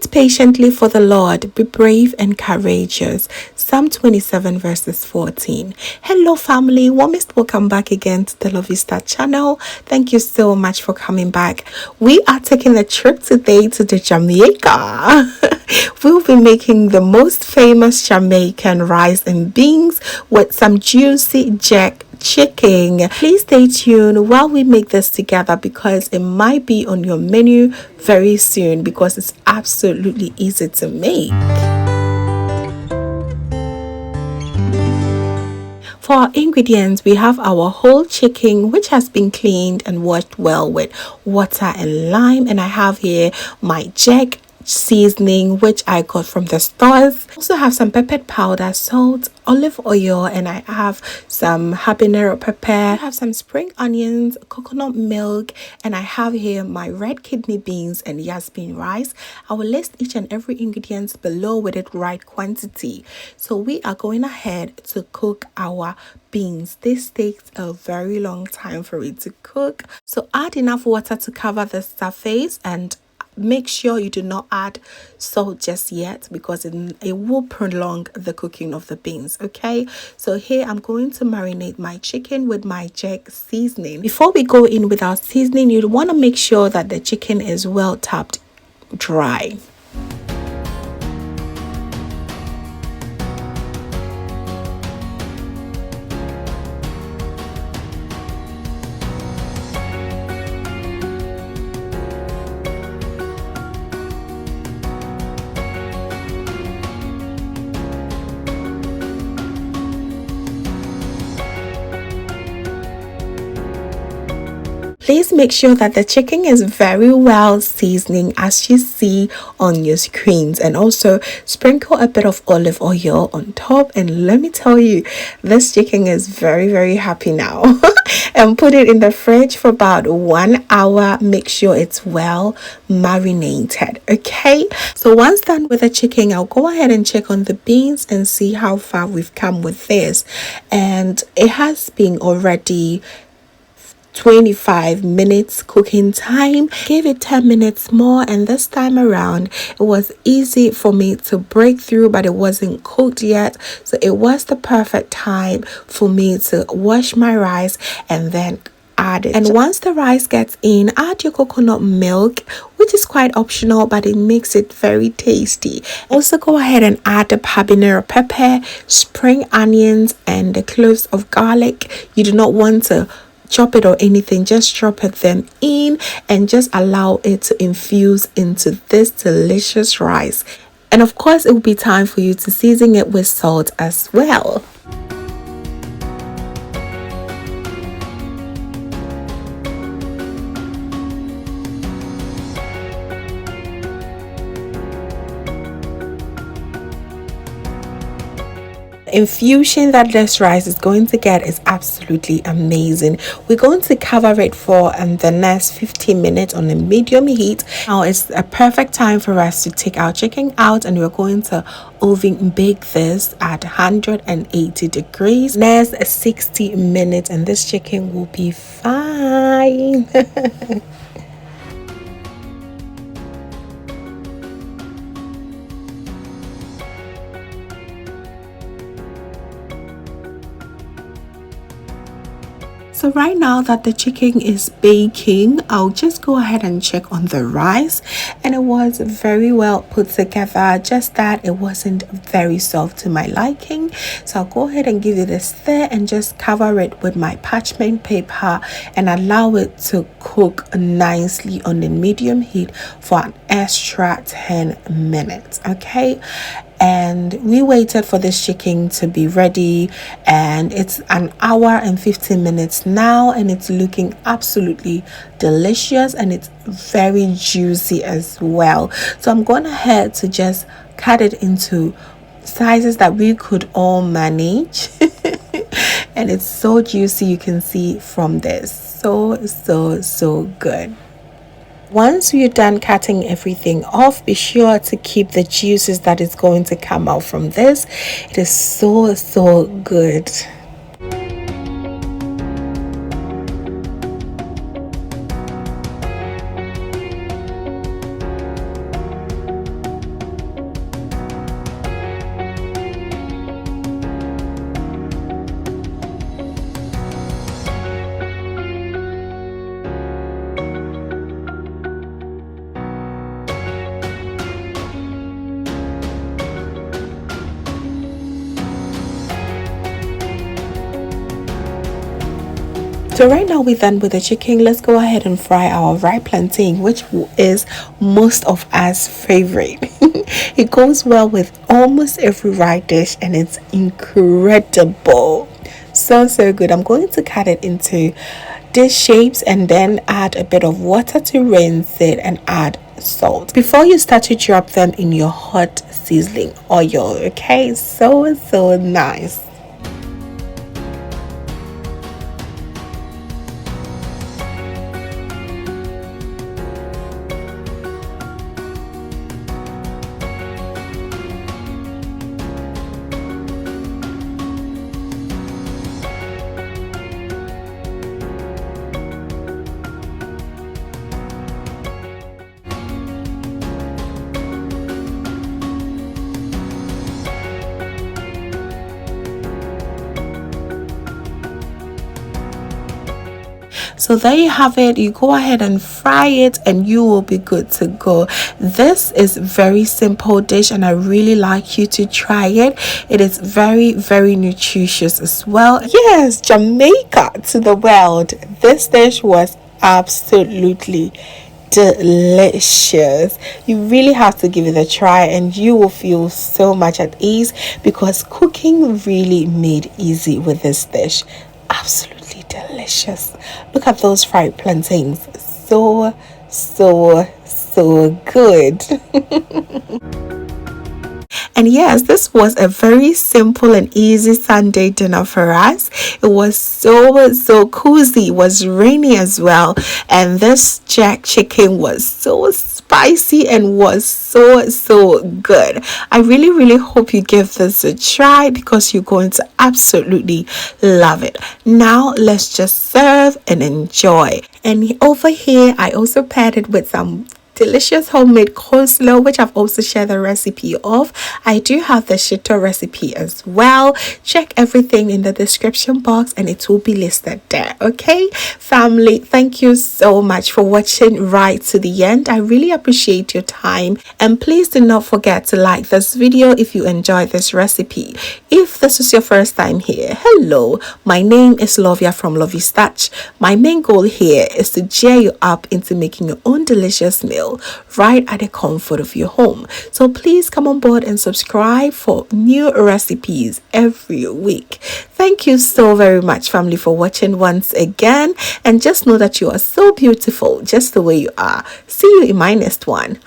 Wait patiently for the Lord, be brave and courageous. Psalm 27 verses 14. Hello family, warmest welcome back again to the Lovystouch channel. Thank you so much for coming back. We are taking a trip today to the Jamaica. We'll be making the most famous Jamaican rice and beans with some juicy jerk chicken. Please stay tuned while we make this together because it might be on your menu very soon because it's absolutely easy to make. For our ingredients, we have our whole chicken which has been cleaned and washed well with water and lime, and I have here my jerk seasoning which I got from the stores. Also have some pepper powder, salt, olive oil, and I have some habanero pepper. I have some spring onions, coconut milk, and I have here my red kidney beans and jasmine rice. I will list each and every ingredient below with the right quantity. So we are going ahead to cook our beans. This takes a very long time for it to cook, so add enough water to cover the surface and make sure you do not add salt just yet because it will prolong the cooking of the beans. Okay, so here I'm going to marinate my chicken with my jerk seasoning. Before we go in with our seasoning, you want to make sure that the chicken is well tapped dry. Please make sure that the chicken is very well seasoning as you see on your screens, and also sprinkle a bit of olive oil on top. And let me tell you, this chicken is very happy now. And put it in the fridge for about 1 hour. Make sure it's well marinated. Okay, so once done with the chicken, I'll go ahead and check on the beans and see how far we've come with this. And it has been already 25 minutes cooking time. Give it 10 minutes more, and this time around it was easy for me to break through, but it wasn't cooked yet, so it was the perfect time for me to wash my rice and then add it. And once the rice gets in, add your coconut milk, which is quite optional, but it makes it very tasty. Also go ahead and add the habanero pepper, spring onions, and the cloves of garlic. You do not want to chop it or anything, just drop it them in and just allow it to infuse into this delicious rice. And of course it will be time for you to season it with salt as well. Infusion that this rice is going to get is absolutely amazing. We're going to cover it for the next 15 minutes on a medium heat. Now it's a perfect time for us to take our chicken out, and we're going to oven bake this at 180 degrees next 60 minutes, and this chicken will be fine. So right now that the chicken is baking, I'll just go ahead and check on the rice, and it was very well put together, just that it wasn't very soft to my liking. So I'll go ahead and give it a stir and just cover it with my parchment paper and allow it to cook nicely on the medium heat for an extra 10 minutes. Okay, and we waited for this chicken to be ready, and it's 1 hour and 15 minutes now, and it's looking absolutely delicious and it's very juicy as well. So I'm going ahead to just cut it into sizes that we could all manage. And it's so juicy, you can see from this. So good. Once you're done cutting everything off, be sure to keep the juices that is going to come out from this. It is so good. So right now we're done with the chicken. Let's go ahead and fry our ripe plantain, which is most of us favorite. It goes well with almost every rice dish and it's incredible. So good. I'm going to cut it into dish shapes and then add a bit of water to rinse it and add salt before you start to drop them in your hot sizzling oil. Okay, so nice. So there you have it. You go ahead and fry it and you will be good to go. This is very simple dish and I really like you to try it. It is very nutritious as well. Yes, Jamaica to the world. This dish was absolutely delicious. You really have to give it a try and you will feel so much at ease because cooking really made easy with this dish. Absolutely delicious. Look at those fried plantains. So good. And yes, this was a very simple and easy Sunday dinner for us. It was so cozy. It was rainy as well. And this jack chicken was so spicy and was so good. I really hope you give this a try because you're going to absolutely love it. Now let's just serve and enjoy. And over here, I also paired it with some delicious homemade coleslaw, which I've also shared the recipe of. I do have the shito recipe as well. Check everything in the description box and it will be listed there. Okay, family, thank you so much for watching right to the end. I really appreciate your time, and please do not forget to like this video if you enjoyed this recipe. If this is your first time here, hello, my name is Lovia from Lovystouch. My main goal here is to cheer you up into making your own delicious meal right at the comfort of your home. So please come on board and subscribe for new recipes every week. Thank you so very much, family, for watching once again, and just know that you are so beautiful just the way you are. See you in my next one.